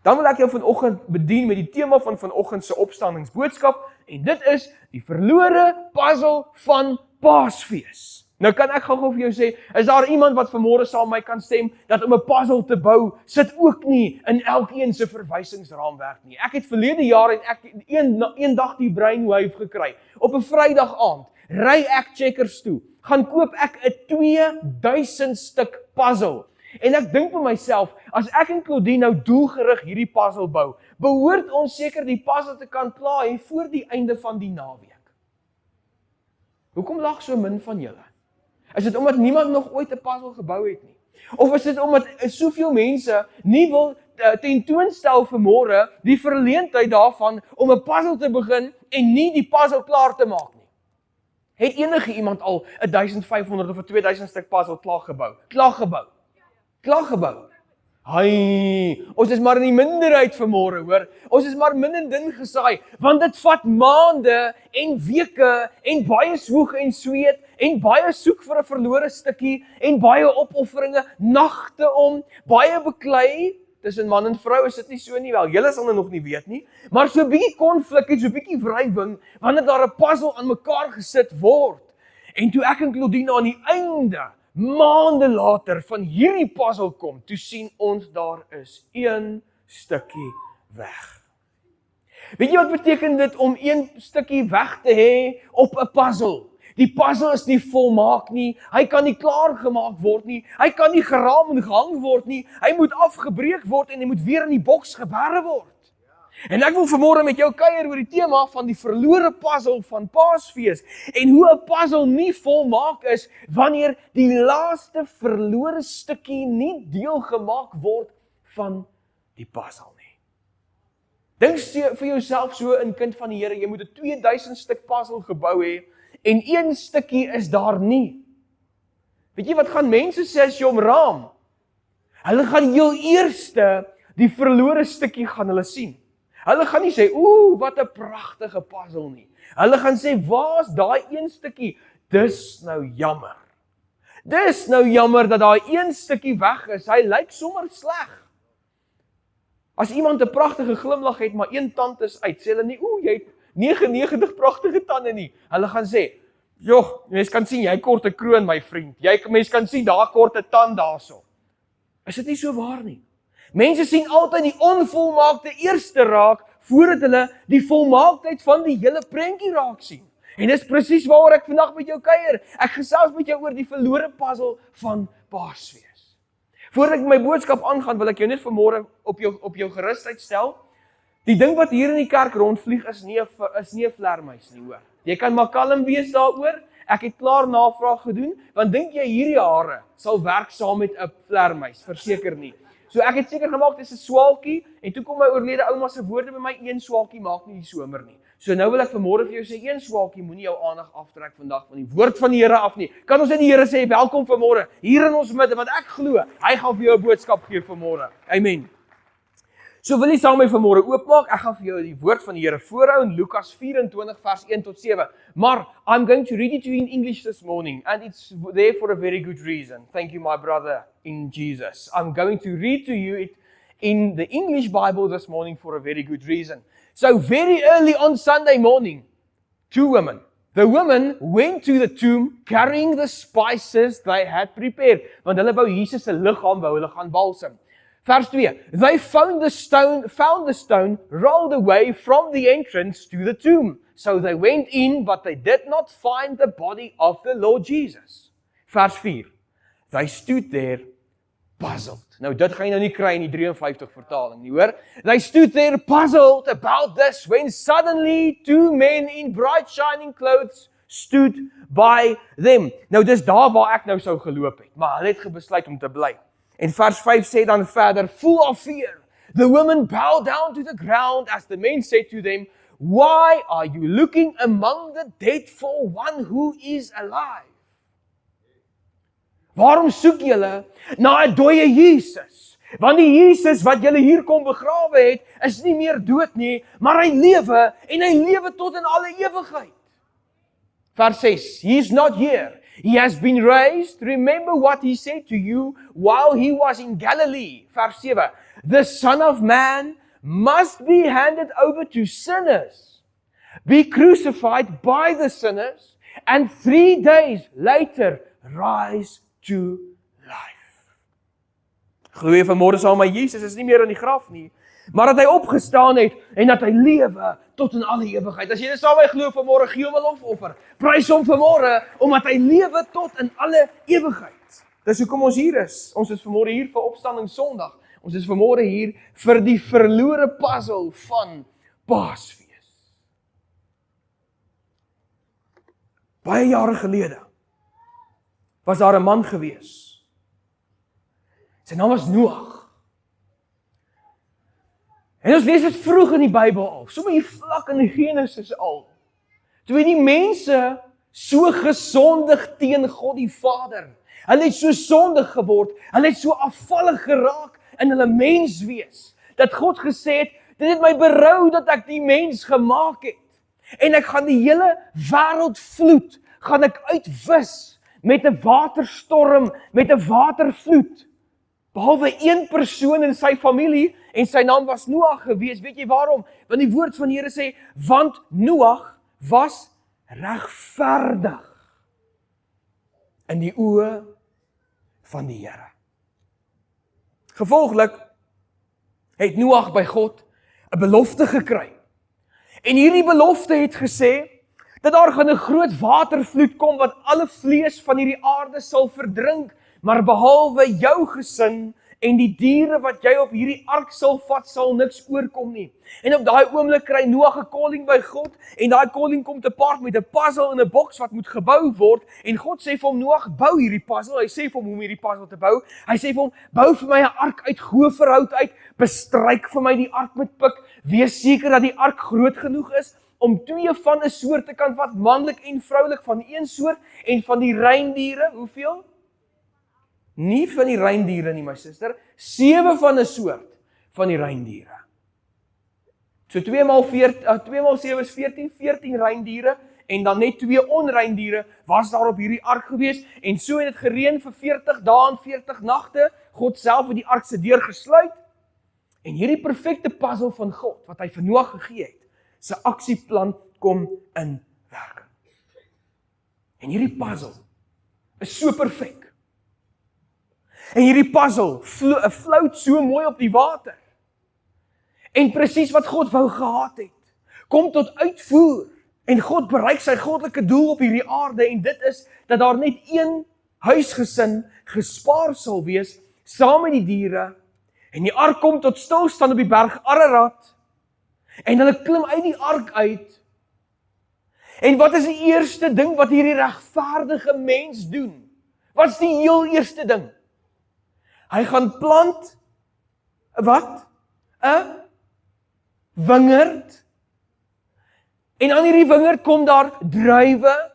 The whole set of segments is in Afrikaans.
Dan wil ek jou vanoggend bedien met die tema van vanoggend se opstandingsboodskap, en dit is die verlore puzzel van Paasfees. Nou kan ek gou vir jou sê, is daar iemand wat vanmôre saam met my kan stem, dat om 'n puzzel te bou, sit ook nie in elkeen se verwysingsraamwerk nie. Ek het verlede jaar en ek een dag die brainwave gekry. Op 'n Vrydag aand, ry ek Checkers toe, gaan koop ek 'n 2000 stuk puzzle. En ek dink vir myself, as ek en Claudine nou doelgerig hierdie puzzle bou, behoort ons seker die puzzle te kan klaar en voor die einde van die naweek. Hoekom lag so min van julle? Is dit omdat niemand nog ooit 'n puzzle gebou het nie? Of is dit omdat soveel mense nie wil tentoonstel vanmôre die verleentheid daarvan om 'n puzzle te begin en nie die puzzle klaar te maak nie? Het enige iemand al 1500 of 2000 stuk puzzle klaar gebou? Hai, ons is maar in die minderheid vanmôre, hoor. Ons is maar min en dun gesaai, want dit vat maande en weke en baie swoeg en sweet en baie soek vir 'n verlore stukkie en baie opofferinge, nagte om, baie beklei. Tussen man en vrou is dit nie so nie, wel, julle sal nog nie weet nie, maar so 'n bietjie konflik en so 'n bietjie wrywing, wanneer daar 'n puzzle aan mekaar gesit word. En toe ek en Claudine aan die einde, maande later van hierdie puzzle kom, toe sien ons daar is een stukkie weg. Weet jy wat beteken dit om een stukkie weg te hê op 'n puzzle? Die puzzle is nie volmaak nie, hy kan nie klaar gemaak word nie, hy kan nie geraam en gehang word nie, hy moet afgebreek word en hy moet weer in die boks geberre word. En ek wil vanmôre met jou kuier oor die tema van die verlore puzzle van Paasfees en hoe 'n puzzle nie volmaak is wanneer die laaste verlore stukkie nie deel gemaak word van die puzzle nie. Dink vir jouself so in kind van die Here, jy moet 'n 2000 stuk puzzle gebou hê en een stukkie is daar nie. Weet jy wat gaan mense sê as jy hom raam? Hulle gaan heel eerste die verlore stukkie gaan hulle sien. Hulle gaan nie sê, "Ooh, wat 'n pragtige puzzle nie." Hulle gaan sê, "Waar's daai een stukkie? Dis nou jammer. Dis nou jammer dat daai een stukkie weg is. Hy lyk sommer sleg." As iemand 'n pragtige glimlag het, maar een tand is uit, sê hulle nie, "Ooh, jy het 99 pragtige tande nie." Hulle gaan sê, "Joh, mens kan sien jy kort 'n kroon, my vriend. Mens kan sien daar kort 'n tand daarso." Is dit nie so waar nie? Mense sien altyd die onvolmaakte eerste raak, voordat hulle die volmaaktheid van die hele prentjie raak sien. En dis presies waaroor ek vandag met jou kuier. Ek gesels met jou oor die verlore puzzle van Paasfees. Voordat ek my boodskap aangaan, wil ek jou net vanmôre op jou gerusheid stel. Die ding wat hier in die kerk rondvlieg is nie 'n vlermuis nie, hoor. Jy kan maar kalm wees daaroor. Ek het klaar navraag gedoen, want dink jy hierdie hare sal werk saam met 'n vlermuis? Verseker nie. So ek het seker gemaak dis 'n swaalkie en toe kom my oorlede ouma se woorde by my, een swaalkie maak nie die somer nie. So nou wil ek vanmôre vir jou sê, een swaalkie moenie jou aandag aftrek vandag van die woord van die Here af nie. Kan ons net die Here sê welkom vanmôre hier in ons midde, want ek glo hy gaan vir jou 'n boodskap gee vanmôre. Amen. So wil jy saam met my vanmôre oopmaak? Ek gaan vir jou die woord van die Here voorhou in Lukas 24 vers 1 tot 7. Maar I'm going to read it to you in English this morning and it's there for a very good reason. Thank you my brother in Jesus. I'm going to read to you it in the English Bible this morning for a very good reason. So very early on Sunday morning, two women. The women went to the tomb carrying the spices they had prepared. Want hulle wou Jesus se liggaam wou hulle gaan balsam. Vers 2. They found the stone rolled away from the entrance to the tomb. So they went in, but they did not find the body of the Lord Jesus. Vers 4. They stood there puzzled. Nou dit gaan jy nou nie kry in die 53 vertaling nie, hoor. They stood there puzzled about this when suddenly two men in bright shining clothes stood by them. Nou dis daar waar ek nou sou geloop het, maar hulle het besluit om te bly. En vers 5 sê dan verder, full of fear, the women bowed down to the ground as the men said to them, "Why are you looking among the dead for one who is alive?" Waarom soek julle na 'n dooie Jesus? Want die Jesus wat julle hier kom begrawe het, is nie meer dood nie, maar hy lewe en hy lewe tot in alle ewigheid. Vers 6, he is not here. He has been raised. Remember what he said to you while he was in Galilee. Vers 7. the Son of Man must be handed over to sinners, be crucified by the sinners, and 3 days later rise to life. Glo jy vanmôre saam met Jesus is nie meer in die graf nie, maar dat hy opgestaan het en dat hy lewe tot in alle ewigheid. As jy dit saam met my glo vanmôre, gee hom 'n lofoffer. Prys hom vanmôre omdat hy lewe tot in alle ewigheid. Dis hoekom ons hier is. Ons is vanmôre hier vir Opstanding Sondag. Ons is vanmôre hier vir die verlore puzzle van Paasfees. Baie jare gelede was daar 'n man gewees. Sy naam was Noag. En ons lees dit vroeg in die Bybel al, sommer hier vlak in die Genesis al. Toe die mense so gesondig teen God die Vader. Hulle het so sondig geword, hulle het so afvallig geraak in hulle menswees, dat God gesê het, dit het my berou dat ek die mens gemaak het. En ek gaan die hele wêreldvloed, gaan ek uitwis met 'n waterstorm, met 'n watervloed. Behalwe een persoon in sy familie, en sy naam was Noag gewees. Weet jy waarom? Want die woord van die Here sê, want Noag was regverdig in die oë van die Here. Gevolglik het Noag by God 'n belofte gekry. En hierdie belofte het gesê, dat daar gaan 'n groot watervloed kom, wat alle vlees van hierdie aarde sal verdrink, maar behalwe jou gesin, en die diere wat jy op hierdie ark sal vat, sal niks oorkom nie. En op daai oomblik kry Noag 'n calling by God, en daai calling kom te paart met 'n puzzle in 'n boks wat moet gebou word, en God sê vir hom, Noag, bou hierdie puzzle. Hy sê vir hom hoe om hierdie puzzle te bou. Hy sê vir hom, bou vir my 'n ark uit goferhout uit, bestryk vir my die ark met pik, wees seker dat die ark groot genoeg is, om 2 van 'n soort te kan vat, manlik en vroulik van een soort, en van die reindiere, hoeveel? Nie van die reindiere nie, my suster, 7 van 'n soort van die reindiere. So 2 maal 7 is 14 reindiere, en dan net 2 onreindiere was daar op hierdie ark gewees, en so het dit gereën vir 40 dae en 40 nagte, God self het die ark se deur gesluit, en hierdie perfekte puzzle van God, wat hy vir Noag gegee het, sy aksieplan kom in werking. En hierdie puzzle is so perfek. En hierdie puzzle float so mooi op die water. En presies wat God wou gehad het, kom tot uitvoer. En God bereik sy goddelike doel op hierdie aarde, en dit is, dat daar net een huisgesin gespaar sal wees, saam met die diere, en die ark kom tot stilstand op die berg Ararat, en hulle klim uit die ark uit. En wat is die eerste ding wat hierdie regverdige mens doen? Wat is die heel eerste ding? Hy gaan plant, wat? 'n wingerd. En aan hierdie wingerd kom daar druiwe.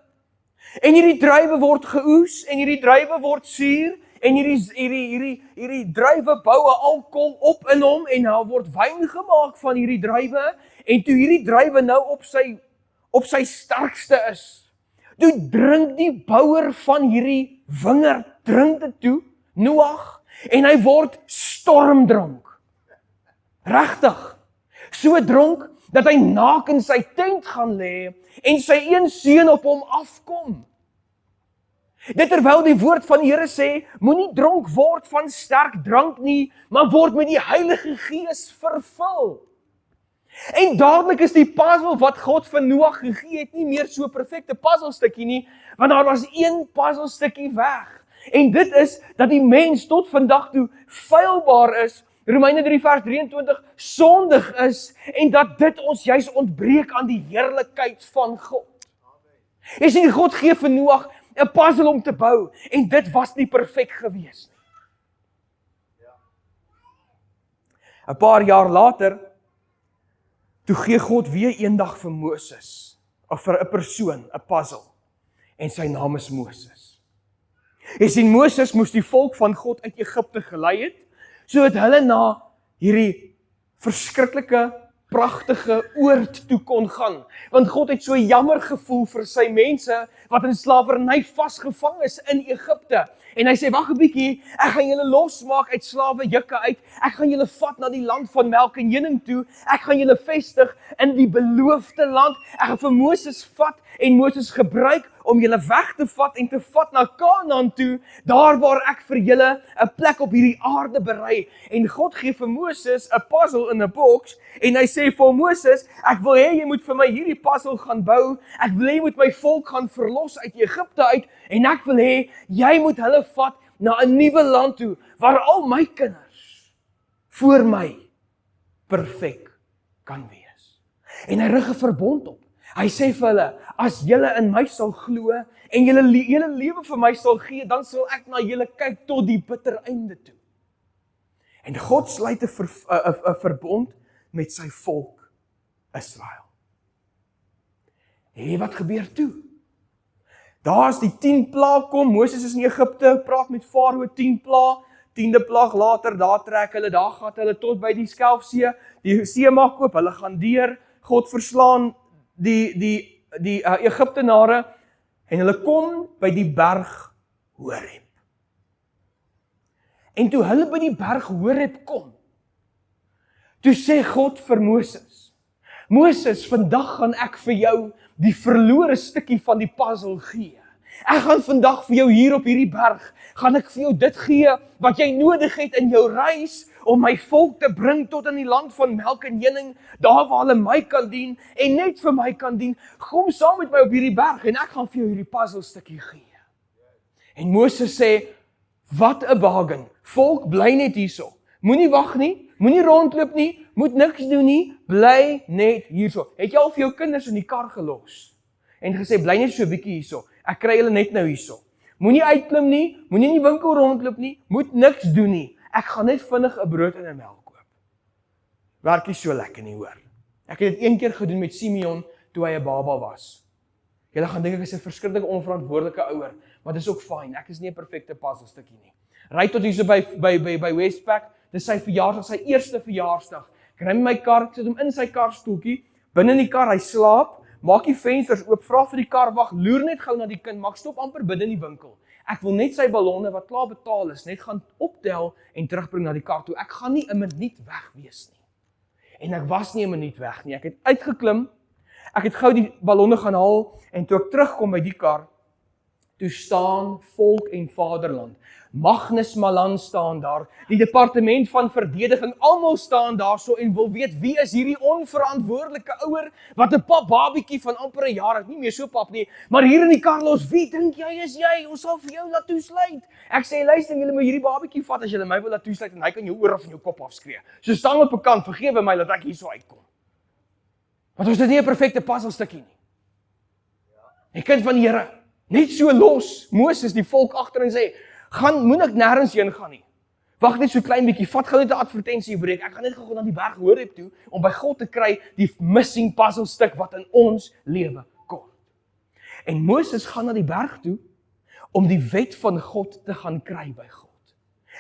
En hierdie druiwe word geoes, en hierdie druiwe word suur, en hierdie druiwe bou 'n alkohol op in hom, en daar word wyn gemaak van hierdie druiwe, en toe hierdie druiwe nou op sy sterkste is, toe drink die bouer van hierdie wingerd, drink dit toe, Noag, en hy word stormdronk. Regtig. So dronk, dat hy naak in sy tent gaan lê, en sy een seun op hom afkom. Dit terwyl die woord van die Here sê, moenie dronk word van sterk drank nie, maar word met die Heilige Gees vervul. En dadelik is die puzzle wat God vir Noag gegee het, nie meer so 'n perfekte puzzelstukkie nie, want daar was een puzzelstukkie weg. En dit is, dat die mens tot vandag toe feilbaar is, Romeine 3 vers 23, sondig is, en dat dit ons juis ontbreek aan die heerlikheid van God. Jy sien, God gee vir Noag 'n puzzle om te bou, en dit was nie perfek gewees nie. 'n paar jaar later, toe gee God weer eendag vir Moses, of vir 'n persoon, 'n puzzle, en sy naam is Moses. Jy sien, Moses moes die volk van God uit Egipte gelei het, sodat hulle na hierdie verskriklike pragtige oord toe kon gaan. Want God het so jammer gevoel vir sy mense wat in slawerny vasgevang is in Egipte. En hy sê, wag 'n bietjie, ek gaan julle losmaak uit slawejukke uit. Ek gaan julle vat na die land van melk en honing toe. Ek gaan julle vestig in die beloofde land. Ek gaan vir Moses vat en Moses gebruik om julle weg te vat en te vat na Kanaan toe, daar waar ek vir julle 'n plek op hierdie aarde berei. En God gee vir Moses 'n puzzle in 'n boks en hy sê vir Moses, ek wil hê jy moet vir my hierdie puzzle gaan bou. Ek wil hê jy moet my volk gaan verlos uit Egipte uit en ek wil hê jy moet hulle vat na 'n nuwe land toe waar al my kinders voor my perfek kan wees. En hy rig 'n verbond op. Hy sê vir hulle, as julle in my sal glo en julle lewe vir my sal gee, dan sal ek na julle kyk tot die bitter einde toe. En God sluit 'n verbond met sy volk Israel. En wat gebeur toe? Daar's die 10 plaag kom, Moses is in Egipte, praat met Farao, 10 plaag, 10de plaag later, daar trek hulle, daar gaan hulle tot by die Skelfsee, die see maak oop, hulle gaan deur, God verslaan die Egiptenare en hulle kom by die berg Horeb. En toe hulle by die berg Horeb kom, toe sê God vir Moses, Moses, vandag gaan ek vir jou die verlore stukkie van die puzzle gee. Ek gaan vandag vir jou hier op hierdie berg, gaan ek vir jou dit gee wat jy nodig het in jou reis om my volk te bring tot in die land van melk en honing, daar waar hulle my kan dien en net vir my kan dien. Kom saam met my op hierdie berg en ek gaan vir jou hierdie puzzle stukkie gee. En Moses sê, wat 'n bargain. Volk, bly net hierso. Moenie wag nie, moenie rondloop nie, moet niks doen nie, bly net hierso. Het jy al vir jou kinders in die kar gelos en gesê, bly net so 'n bietjie hierso. Ek kry julle net nou hierso. Moenie uitklim nie, moenie in die winkel rondloop nie, moet niks doen nie. Ek gaan net vinnig 'n brood en 'n melk koop. Werk nie so lekker nie, hoor. Ek het dit een keer gedoen met Simeon toe hy 'n baba was. Julle gaan dink ek is 'n verskriklik onverantwoordelike ouer, maar dis ook fyn. Ek is nie 'n perfekte puzzelstukkie nie. Ry tot hierso by Westpac, dis sy verjaarsdag, sy eerste verjaarsdag. Ek ry met my kar, ek sit hom in sy karstoeltjie, binne in die kar, hy slaap, maak die vensters oop, vra vir die kar wag, loer net gou na die kind, maak stop amper binne in die winkel. Ek wil net sy ballonne wat klaar betaal is, net gaan optel en terugbring na die kar toe. Ek gaan nie 'n minuut weg wees nie. En ek was nie 'n minuut weg nie. Ek het uitgeklim, ek het gou die ballonne gaan haal en toe ek terugkom by die kar, toe staan Volk en Vaderland. Magnus Malan staan daar, die departement van verdediging, almal staan daar so en wil weet wie is hierdie onverantwoordelike ouer wat 'n pap babietjie van amper 'n jaar, nie meer so pap nie, maar hier in die kar los, wie dink jy is jy? Ons sal vir jou laat toesluit. Ek sê luister, julle moet hierdie babietjie vat as julle my wil laat toesluit en hy kan jou oor van jou kop afskree. So staan op 'n kant, vergewe my dat ek hier so uitkom. Want ons is nie 'n perfekte puzzelstukkie nie. Die kind van die Here, net so los Moses die volk agter en sê, moet ek nêrens heen gaan nie. Wag net so klein bietjie, vat gou net 'n advertensie breek. Ek gaan net gou na die berg Horeb toe om by God te kry die missing puzzlestuk wat in ons lewe kort. En Moses gaan na die berg toe om die wet van God te gaan kry by God.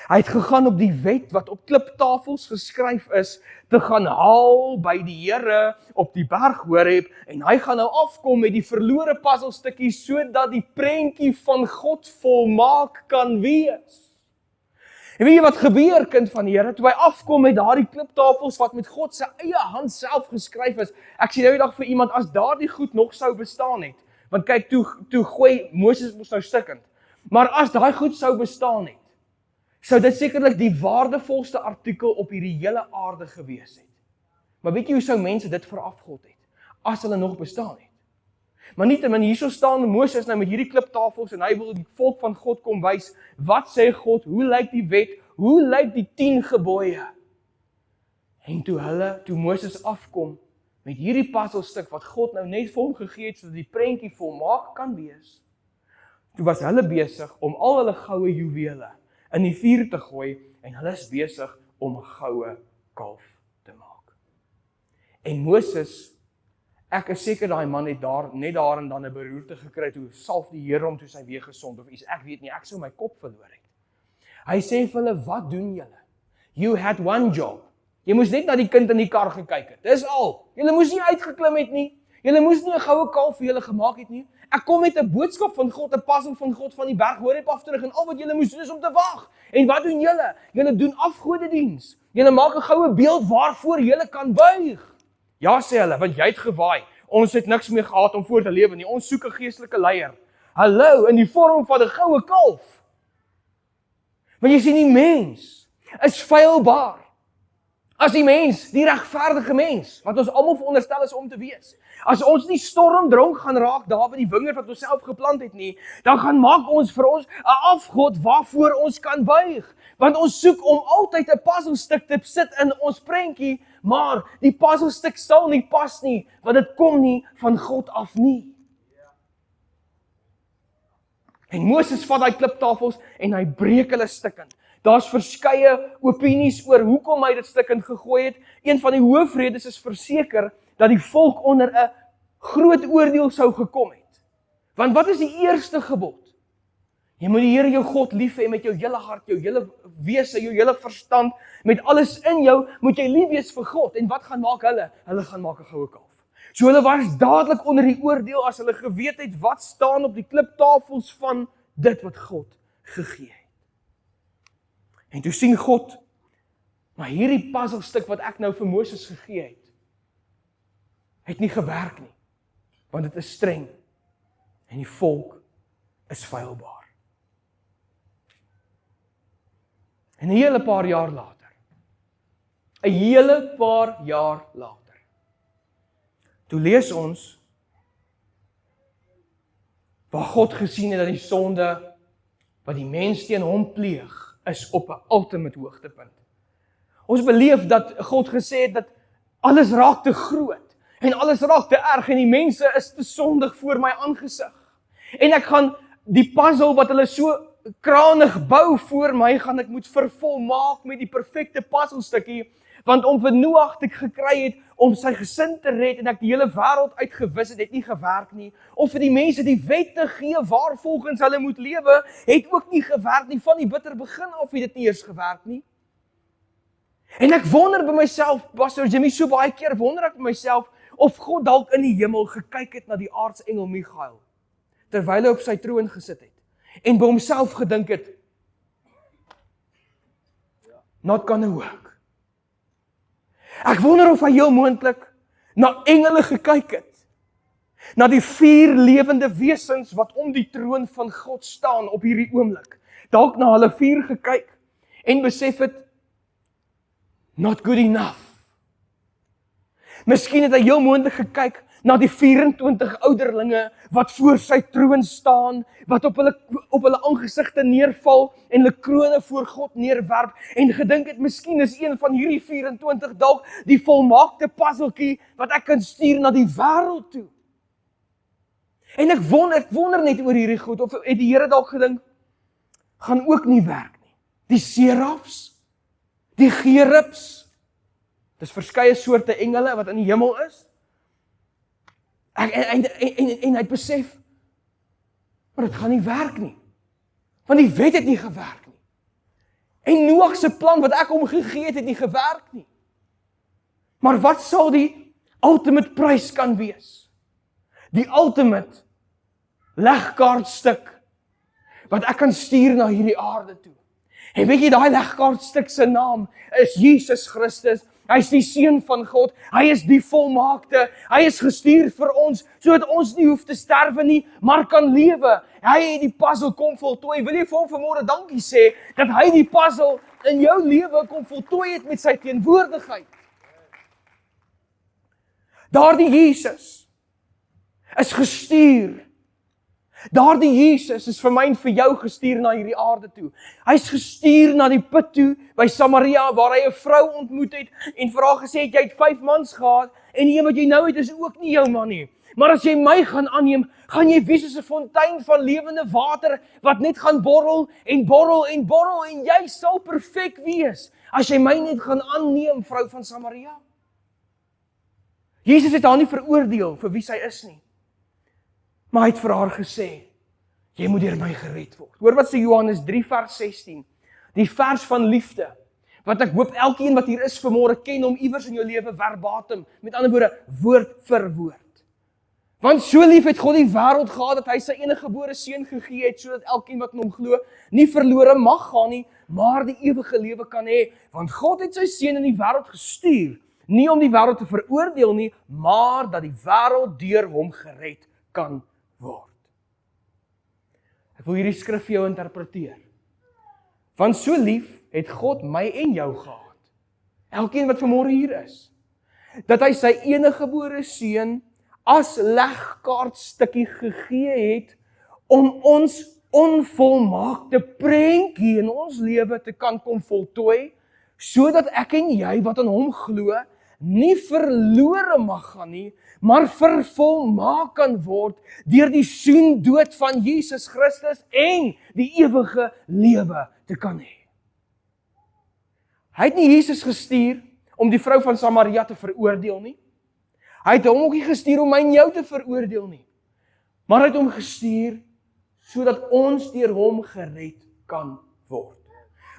Hy het gegaan op die wet wat op kliptafels geskryf is te gaan haal by die Here op die berg Horeb en hy gaan nou afkom met die verlore puzzelstukkie sodat die prentjie van God volmaak kan wees. En weet jy wat gebeur, kind van die Here, toe hy afkom met daardie kliptafels wat met God se eie hand self geskryf is. Ek sê nou die dag vir iemand, as daardie goed nog sou bestaan het, want kyk, toe gooi Moses mos nou stikkend, maar as daai goed sou bestaan het, sou dit sekerlik die waardevolste artikel op hierdie hele aarde gewees het. Maar weet jy hoe sou mense dit verafgod het, as hulle nog bestaan het? Maar nietemin, hierso staan Moses nou met hierdie kliptafels en hy wil die volk van God kom wys, wat sê God, hoe lyk die wet, hoe lyk die 10 gebooie? En toe Moses afkom met hierdie puzzelstuk wat God nou net vir hom gegee het, sodat die prentjie volmaak kan wees, toe was hulle besig om al hulle goue juwele in die vuur te gooi en hulle is besig om 'n goue kalf te maak. En Moses, ek is seker daai man het net daar en dan 'n beroerte gekry toe salf die Here hom toe sy weer gesond of iets. Ek weet nie, ek sou my kop verloor het. Hy sê vir hulle, wat doen julle? You had one job. Jy moes net na die kind in die kar gekyk het. Dis al. Julle moes nie uitgeklim het nie. Julle moes nie 'n goue kalf vir julle gemaak het nie. Ek kom met 'n boodskap van God, 'n passing van God van die berg Horeb af terug en al wat julle moes doen is om te wag. En wat doen julle? Julle doen afgodediens. Julle maak 'n goue beeld waarvoor julle kan buig. Ja, sê hulle, want jy het gewaai. Ons het niks meer gehad om voor te lewe nie. Ons soek 'n geestelike leier. Hallo, in die vorm van 'n goue kalf. Want jy sien die mens is feilbaar. As die mens, die regverdige mens, wat ons almal veronderstel is om te wees. As ons nie stormdronk gaan raak daar by die wingerd wat ons self geplant het nie, dan gaan maak ons vir ons 'n afgod waarvoor ons kan buig. Want ons soek om altyd 'n puzzelstuk te sit in ons prentjie, maar die puzzelstuk sal nie pas nie, want dit kom nie van God af nie. En Moses vat daai kliptafels en hy breek hulle stukkend. Daar's verskeie opinies oor hoekom hy dit stukkend gegooi het. Een van die hoofredes is verseker dat die volk onder 'n groot oordeel sou gekom het. Want wat is die eerste gebod? Jy moet die Here jou God lief hê met jou hele hart, jou hele wese, jou hele verstand, met alles in jou, moet jy lief wees vir God. En wat gaan maak hulle? Hulle gaan maak 'n goue kalf. So hulle was dadelik onder die oordeel as hulle geweet het wat staan op die kliptafels van dit wat God gegee het. En toe sien God, maar hierdie puzzelstuk wat ek nou vir Moses gegee het nie gewerk nie, want dit is streng en die volk is feilbaar. En 'n hele paar jaar later, toe lees ons, waar God gesien het dat die sonde wat die mens teen hom pleeg, is op 'n ultimate hoogtepunt. Ons beleef dat God gesê het dat alles raak te groot en alles raak te erg en die mense is te sondig voor my aangesig. En ek gaan die puzzle wat hulle so kranig bou voor my, gaan ek moet vervolmaak met die perfekte puzzlestukkie, want om vir Noag te gekry het om sy gesin te red en ek die hele wêreld uitgewis het nie gewerk nie. Of vir die mense die wet te gee waarvolgens hulle moet lewe, het ook nie gewerk nie. Van die bitter begin af het dit nie eers gewerk nie. En ek wonder by myself, Pastor Jimmy, so baie keer wonder ek by myself of God dalk in die hemel gekyk het na die aartsengel Michael terwyl hy op sy troon gesit het en by homself gedink het, not gonna work. Ek wonder of hy heel moontlik na engele gekyk het, na die 4 lewende wesens wat om die troon van God staan op hierdie oomblik. Dalk na hulle 4 gekyk en besef het, not good enough. Miskien het hy heel moontlik gekyk na die 24 ouderlinge wat voor sy troon staan, wat op hulle aangesigte neerval en hulle krone voor God neerwerp en gedink het, miskien is een van hierdie 24 dalk die volmaakte puzzeltjie wat ek kan stuur na die wêreld toe. En ek wonder net oor hierdie goed, of het die Here dalk gedink, gaan ook nie werk nie. Die serafs, die gerubs, dis verskeie soorte engele wat in die hemel is. En hy het besef, maar dit gaan nie werk nie. Want die wet het nie gewerk nie. En Noag se plan wat ek hom gegee het nie gewerk nie. Maar wat sal die ultimate prys kan wees? Die ultimate legkaartstuk wat ek kan stuur na hierdie aarde toe. En weet jy, daai legkaartstuk se naam is Jesus Christus. Hy is die Seun van God, hy is die volmaakte, hy is gestuur vir ons, sodat ons nie hoef te sterwe nie, maar kan lewe. Hy het die puzzel kom voltooi. Wil jy vir hom vanmôre dankie sê, dat hy die puzzel in jou lewe kom voltooi het met sy teenwoordigheid. Daardie Jesus is gestuur. Daardie Jesus is vir my en vir jou gestuur na hierdie aarde toe. Hy's gestuur na die put toe by Samaria waar hy 'n vrou ontmoet het en vir haar gesê het, jy het 5 mans gehad en die een wat jy nou het is ook nie jou man nie. Maar as jy my gaan aanneem, gaan jy wees soos 'n fontein van lewende water wat net gaan borrel en borrel en borrel en jy sal perfek wees as jy my net gaan aanneem, vrou van Samaria. Jesus het haar nie veroordeel vir wie sy is nie. Maar hy het vir haar gesê, jy moet deur my gered word. Hoor wat sê Johannes 3 vers 16, die vers van liefde, wat ek hoop elkeen wat hier is vanmôre ken hom iewers in jou lewe verbatim, met ander woorde, woord vir woord. Want so lief het God die wêreld gehad, dat hy sy enige gebore seun gegee het, sodat elkeen wat in hom glo, nie verlore mag gaan nie, maar die ewige lewe kan hê. Want God het sy seun in die wêreld gestuur, nie om die wêreld te veroordeel nie, maar dat die wêreld deur hom gered kan word. Ek wil hierdie skrif vir jou interpreteer. Want so lief het God my en jou gehad, elkeen wat vanmôre hier is, dat hy sy enige gebore seun as legkaartstukkie gegee het, om ons onvolmaakte prentjie in ons lewe te kan kom voltooi, sodat ek en jy wat aan hom glo, nie verlore mag gaan nie, maar vervolmaak kan word deur die soendood van Jesus Christus en die ewige lewe te kan hê. Hy het nie Jesus gestuur om die vrou van Samaria te veroordeel nie. Hy het hom ook nie gestuur om my en jou te veroordeel nie. Maar hy het hom gestuur sodat ons deur hom gered kan word.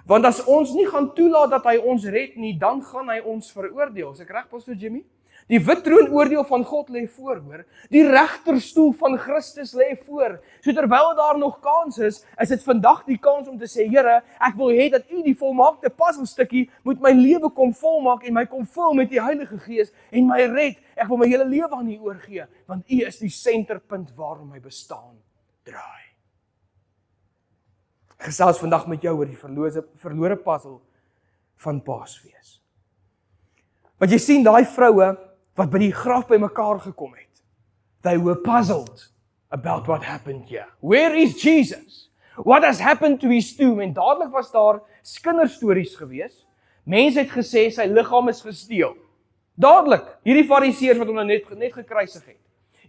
Want as ons nie gaan toelaat dat hy ons red nie, dan gaan hy ons veroordeel. Is ek reg, Pastor Jimmy? Die wit troonoordeel van God lê voor, hoor. Die regterstoel van Christus lê voor. So terwyl daar nog kans is dit vandag die kans om te sê, Here, ek wil hê dat U die volmaakte puzzelstukkie moet my lewe kom volmaak en my kom vul met die Heilige Gees en my red. Ek wil my hele lewe aan U oorgee, want U is die senterpunt waarom my bestaan draai. Ek gesels vandag met jou oor die verlore puzzle van Paasfees. Want jy sien daai vroue wat by die graf bymekaar gekom het. They were puzzled about what happened here. Where is Jesus? What has happened to his tomb? En dadelik was daar kinderstories gewees. Mense het gesê sy liggaam is gesteel. Dadelik, hierdie fariseërs wat hom nou net gekruisig het.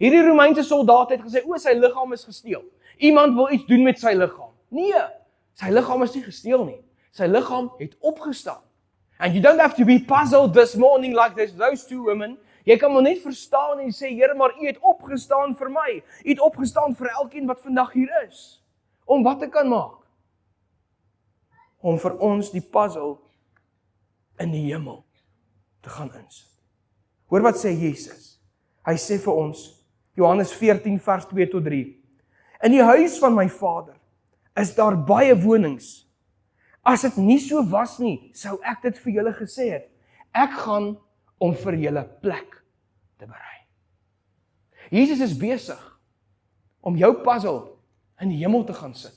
Hierdie Romeinse soldate het gesê, sy liggaam is gesteel. Iemand wil iets doen met sy liggaam. Nee, sy liggaam is nie gesteel nie. Sy liggaam het opgestaan. And you don't have to be puzzled this morning like those two women. Jy kan maar net verstaan en sê, Here, maar U het opgestaan vir my. U het opgestaan vir elkeen wat vandag hier is. Om wat te kan maak? Om vir ons die puzzle in die hemel te gaan insit. Hoor wat sê Jesus. Hy sê vir ons, Johannes 14 vers 2 tot 3. In die huis van my Vader is daar baie wonings. As dit nie so was nie, sou ek dit vir julle gesê het. Ek gaan om vir julle plek te berei. Jesus is besig om jou puzzle in die hemel te gaan sit.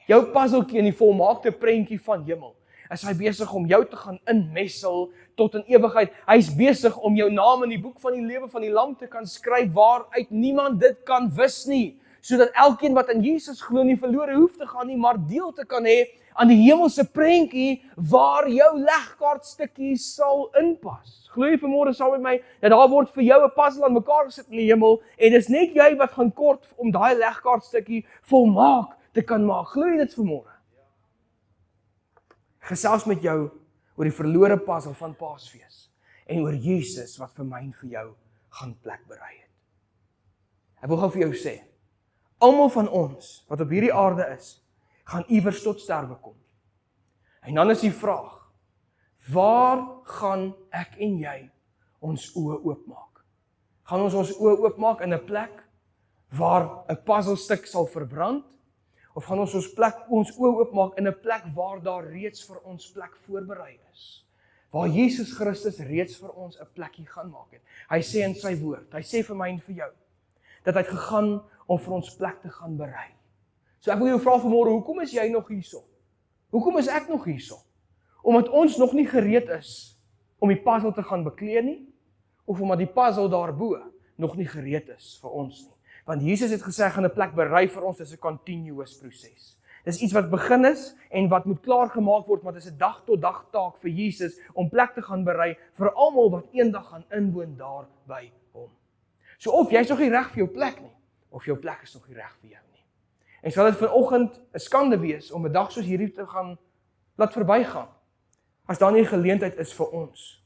Jou puzzlekie in die volmaakte prentjie van hemel. Is hy besig om jou te gaan inmessel tot in ewigheid. Hy is besig om jou naam in die boek van die lewe van die lam te kan skryf, waaruit niemand dit kan wis nie. Sodat elkeen wat in Jesus glo nie verlore hoef te gaan nie, maar deel te kan hê aan die hemelse prentjie waar jou legkaartstukkie sal inpas. Glo jy vanmôre saam met my dat daar word vir jou 'n puzzle aan mekaar gesit in die hemel en dis net jy wat gaan kort om daai legkaartstukkie volmaak te kan maak. Glo jy dit vanmôre? Gesels met jou oor die verlore puzzle van Paasfees en oor Jesus wat vir my en vir jou gaan plek berei het. Ek wil gou vir jou sê, almal van ons wat op hierdie aarde is, gaan iewers tot sterwe kom. En dan is die vraag, waar gaan ek en jy ons oë oopmaak? Gaan ons oë oopmaak in 'n plek waar 'n puzzelstuk sal verbrand? Of gaan ons ons oë oopmaak in 'n plek waar daar reeds vir ons plek voorberei is? Waar Jesus Christus reeds vir ons 'n plekkie gaan maak het. Hy sê in sy woord, hy sê vir my en vir jou, dat hy het gegaan om vir ons plek te gaan berei. So ek wil jou vra vanmôre, hoekom is jy nog hierso? Hoekom is ek nog hierso? Omdat ons nog nie gereed is om die puzzle te gaan bekleed nie, of omdat die puzzle daarbo nog nie gereed is vir ons nie. Want Jesus het gesê, hy gaan 'n plek berei vir ons, dis 'n continuous proses. Dis iets wat begin is en wat moet klaar gemaak word, maar dit is 'n dag tot dag taak vir Jesus om plek te gaan berei vir almal wat eendag gaan inwoon daar by hom. So of jy's nog nie reg vir jou plek nie, of jou plek is nog nie reg vir jou nie. En sal dit vanoggend 'n skande wees om 'n dag soos hierdie te gaan laat verbygaan, as daar nie 'n geleentheid is vir ons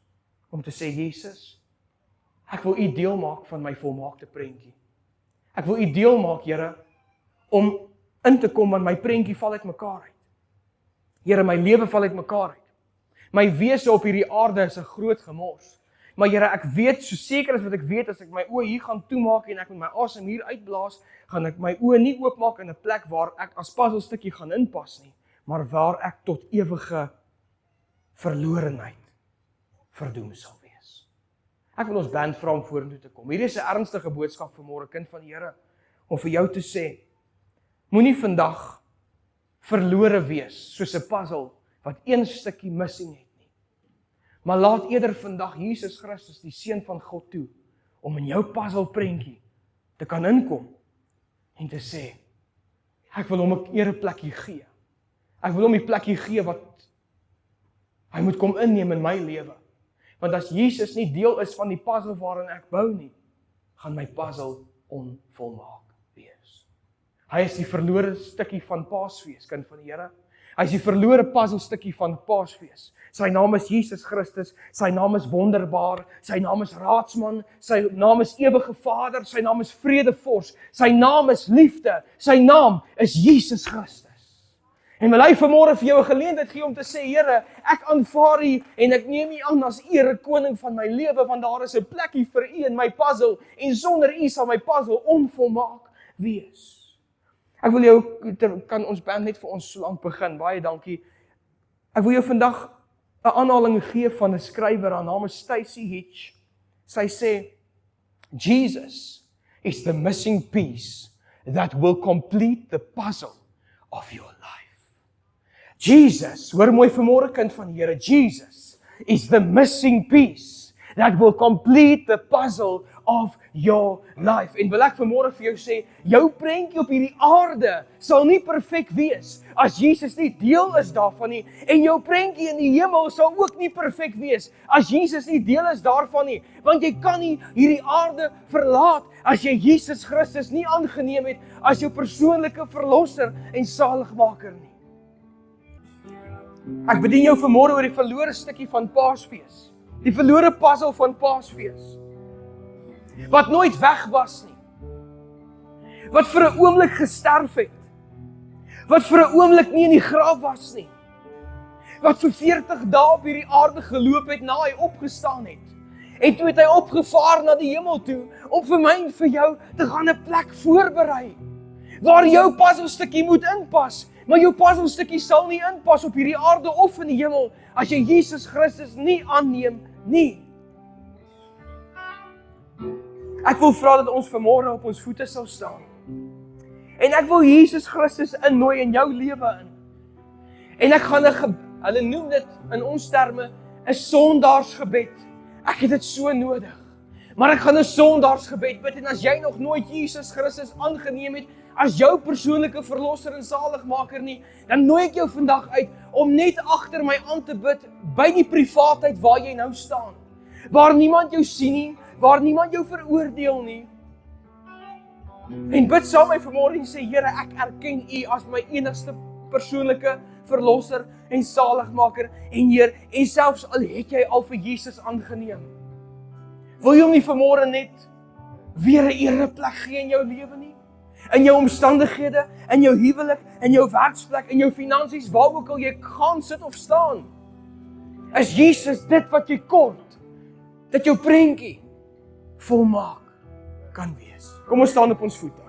om te sê, Jesus, ek wil U deel maak van my volmaakte prentjie. Ek wil U deel maak, Here, om in te kom, want my prentjie val uit mekaar uit. Here, my lewe val uit mekaar uit. My wese op hierdie aarde is 'n groot gemors. Maar Here, ek weet, so seker as wat ek weet, as ek my oë hier gaan toemaak en ek met my asem hier uitblaas, gaan ek my oë nie oopmaak in 'n plek waar ek as puzzelstukkie gaan inpas nie, maar waar ek tot ewige verlorenheid verdoem sal wees. Ek wil ons band vra om vorentoe te kom. Hierdie is 'n ernstige boodskap vanmôre, kind van die Here, om vir jou te sê, moenie vandag verlore wees, soos 'n puzzle, wat een stukkie missing het nie. Maar laat eerder vandag Jesus Christus, die Seun van God toe, om in jou puzzle prentjie te kan inkom, en te sê, ek wil hom 'n ereplekkie gee. Ek wil hom die plekkie gee wat hy moet kom inneem in my lewe. Want as Jesus nie deel is van die puzzle waarin ek bou nie, gaan my puzzle onvolmaak wees. Hy is die verlore stukkie van Paasfees, kind van die Here. Hy is die verlore puzzelstukkie van Paasfees. Sy naam is Jesus Christus, sy naam is wonderbaar, sy naam is raadsman, sy naam is ewige Vader, sy naam is vredevors, sy naam is liefde, sy naam is Jesus Christus. En wil hy vanmôre vir jou 'n geleentheid gee om te sê, Here, ek aanvaar U en ek neem U aan as ere koning van my lewe, want daar is 'n plekkie vir U in my puzzle, en sonder U sal my puzzle onvolmaak wees. Ek wil jou, kan ons band net vir ons so lank begin, baie dankie. Ek wil jou vandag 'n aanhaling gee van 'n skrywer, haar naam is Stacy Hitch. Sy sê, Jesus is the missing piece that will complete the puzzle of your life. Jesus, hoor mooi vanmôre, kind van die Here, Jesus is the missing piece that will complete the puzzle of your life. En wil ek vanmôre vir jou sê, jou prentjie op hierdie aarde sal nie perfek wees as Jesus nie deel is daarvan nie, en jou prentjie in die hemel sal ook nie perfek wees as Jesus nie deel is daarvan nie, want jy kan nie hierdie aarde verlaat as jy Jesus Christus nie aangeneem het as jou persoonlike verlosser en saligmaker nie. Ek bedien jou vanmôre oor die verlore stukkie van Paasfees. Die verlore puzzle van Paasfees. Wat nooit weg was nie. Wat vir 'n oomblik gesterf het. Wat vir 'n oomblik nie in die graf was nie. Wat vir 40 dae op hierdie aarde geloop het na hy opgestaan het. En toe het hy opgevaar na die hemel toe om vir my en vir jou te gaan 'n plek voorberei waar jou puzzelstukkie moet inpas. Maar jou puzzelstukkie sal nie inpas op hierdie aarde of in die hemel as jy Jesus Christus nie aanneem nie. Ek wil vra dat ons vanmôre op ons voete sal staan. En ek wil Jesus Christus innooi in jou lewe in. En ek gaan hulle noem dit in ons terme 'n sondaarsgebed. Ek het dit so nodig. Maar ek gaan 'n sondaarsgebed bid, en as jy nog nooit Jesus Christus aangeneem het as jou persoonlike verlosser en saligmaker nie, dan nooi ek jou vandag uit om net agter my aan te bid by die privaatheid waar jy nou staan. Waar niemand jou sien nie, waar niemand jou veroordeel nie. En bid saam met my vanmôre en sê, Here, ek erken U as my enigste persoonlike verlosser en saligmaker en Heer, en selfs al het jy al vir Jesus aangeneem, wil jy hom nie vanmôre net weer 'n ereplek gee in jou lewe nie? In jou omstandighede, in jou huwelik, in jou werksplek, in jou finansies, waar ook al jy gaan sit of staan. Is Jesus dit wat jy kort, dat jou prentjie volmaak kan wees? Kom ons staan op ons voete.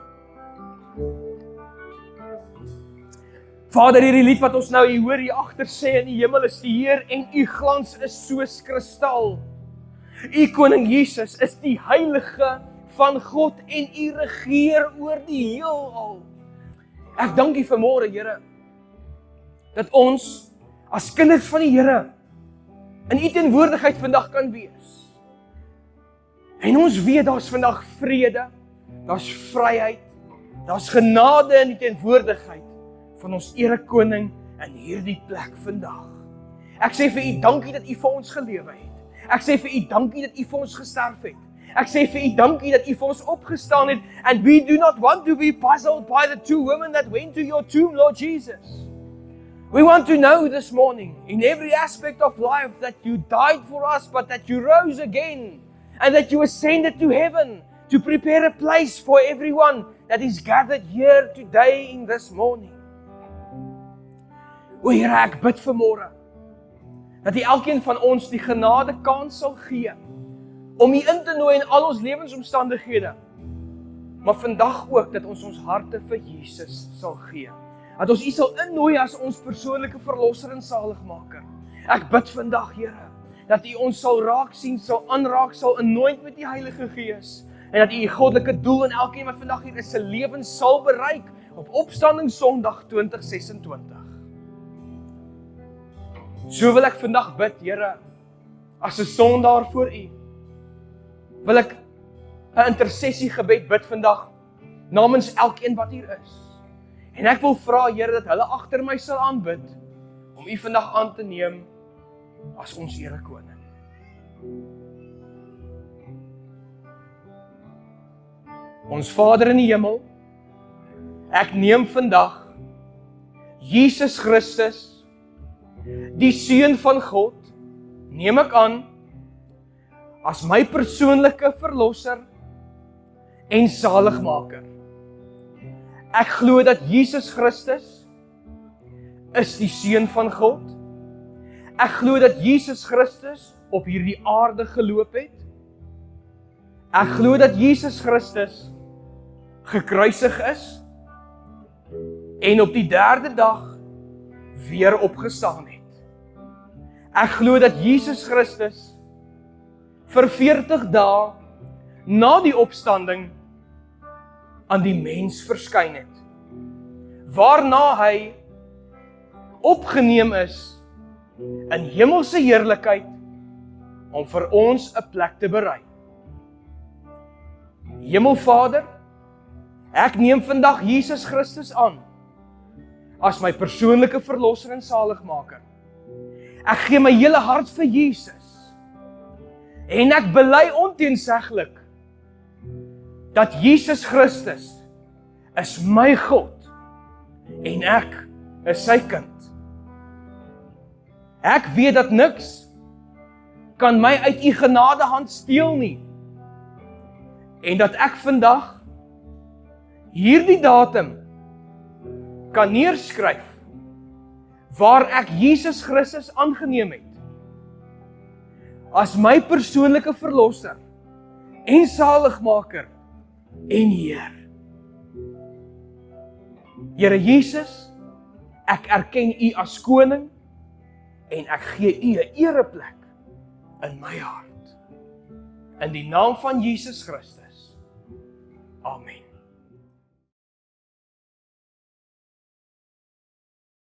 Vader, hierdie lied wat ons nou hier hoor, hier agter sê, in die hemel is die Heer en U glans is soos kristal. U koning Jesus is die heilige van God en U regeer oor die heelal. Ek dank U vanmôre, Here, dat ons as kinders van die Here in U teenwoordigheid vandag kan wees. En ons weet daar's vandag vrede, daar's vryheid, daar's genade in die teenwoordigheid van ons erekoning in hierdie plek vandag. Ek sê vir U dankie dat U vir ons gelewe het. Ek sê vir U dankie dat U vir ons gesterf het. Ek sê vir U dankie dat U vir ons opgestaan het, and we do not want to be puzzled by the two women that went to your tomb, Lord Jesus. We want to know this morning, in every aspect of life, that You died for us, but that You rose again, and that You ascended to heaven to prepare a place for everyone that is gathered here today in this morning. O Here, ek bid vanmôre Dat U elkeen van ons die genade kans sal gee, om U in te nooi in al ons lewensomstandighede, maar vandag ook dat ons harte vir Jesus sal gee. Dat ons U sal innooi as ons persoonlike verlosser en saligmaker. Ek bid vandag, Here, dat U ons sal raak sien, sal aanraak, sal anoint met die Heilige Gees, en dat U goddelike doel in elkeen wat vandag hier is, se lewens sal bereik op Opstandingssondag 2026. So wil ek vandag bid, Here, as 'n sondaar voor U, wil ek 'n intersessiegebed bid vandag namens elkeen wat hier is. En ek wil vra, Here, dat hulle agter my sal aanbid om U vandag aan te neem as ons Here Koning. Ons Vader in die hemel, ek neem vandag Jesus Christus, die Seun van God, neem ek aan as my persoonlike verlosser en saligmaker. Ek glo dat Jesus Christus is die Seun van God. Ek glo dat Jesus Christus op hierdie aarde geloop het. Ek glo dat Jesus Christus gekruisig is en op die 3de dag weer opgestaan het. Ek glo dat Jesus Christus vir 40 dae na die opstanding aan die mens verskyn het, waarna hy opgeneem is in hemelse heerlikheid om vir ons 'n plek te berei. Hemelvader, ek neem vandag Jesus Christus aan as my persoonlike verlosser en saligmaker. Ek gee my hele hart vir Jesus en ek bely onteenseglik dat Jesus Christus is my God en ek is sy kind. Ek weet dat niks kan my uit U genadehand steel nie en dat ek vandag hierdie datum kan neerskryf waar ek Jesus Christus aangeneem het as my persoonlike verlosser en saligmaker en Heer. Here Jesus, ek erken U as koning en ek gee U 'n ereplek in my hart. In die naam van Jesus Christus. Amen.